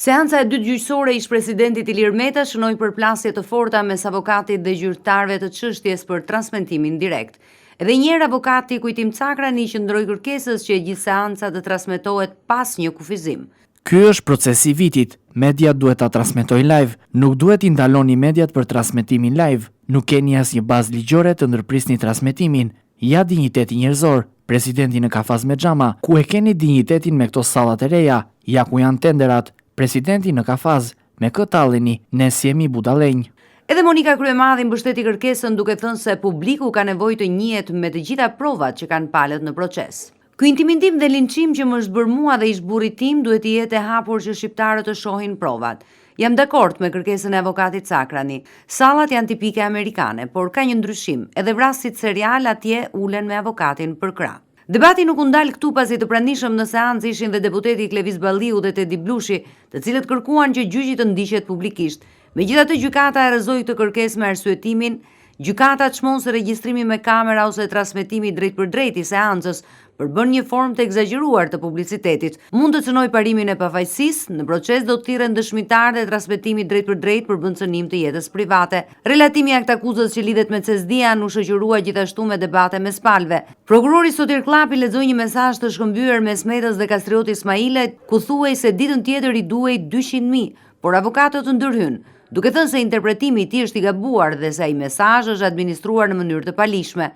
Seanca e dytë gjyqësore ish presidentit Ilir Meta shënoi përplasje të forta mes avokatit dhe gjyqtarëve të çështjes për transmetimin direkt. Edhe njëherë avokati Kujtim Cakrani qëndroi kërkesës që gjithë seanca të transmetohet pas një kufizim. Ky është procesi i vitit. Mediat duhet ta transmetojnë live, nuk duhet i ndaloni mediat për transmetimin live. Nuk keni asnjë bazë ligjore të ndërprisni transmetimin. Ja dinjiteti njerëzor. Presidenti në kafaz me xhama, ku e keni dinjitetin me këto sallat e reja? Ja ku janë tenderat. Presidenti në kafaz, me këtë talleni, ne si jemi budallenj. Edhe Monika Kryemadhi mbështeti kërkesën duke thënë se publiku ka nevojë të njihet me të gjitha provat që kanë palët në proces. Ky intimidim dhe linçim që më është bërë mua dhe ish burrit tim duhet të jetë e hapur që shqiptarët të shohin provat. Jam dakord me kërkesën e avokatit Cakrani. Sallat janë tipike amerikane, por ka një ndryshim. Edhe vrasësit serial atje ulen me avokatin për krah. Debati nuk u ndal këtu pasi të pranishëm në seancë ishin dhe deputeti Klevis Balliu dhe Tedi Blushi, të cilët kërkuan që gjyqi të ndiqet publikisht. Megjithatë, gjykata e rrezoi këtë kërkesë me arsyetimin, gjykata çmon se regjistrimi me kamera ose transmetimi drejt për drejt i seancës përbën një formë të egzageruar të publicitetit. Mund të cënoj parimin e pafajësisë, në proces do të thirren dëshmitar dhe transmetimi drejt për drejt përbën cënim të jetës private. Relatimi akt akuzës që lidhet me Cesdian u shoqërua gjithashtu me debate mes palëve. Prokurori Sotir Llapi lexoi një mesazh të shkëmbyer mes Metës dhe Kastrioti Ismailit, ku thuhej se ditën tjetër i duhej 200.000, por avokatët ndërhyn, duke thënë se interpretimi i tij është i gabuar dhe se ai mesazh është administruar në mënyrë të palishme.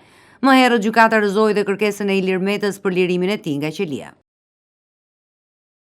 Më herët gjykata rrëzoi dhe kërkesën e Ilir Metës për lirimin e tij nga qelia.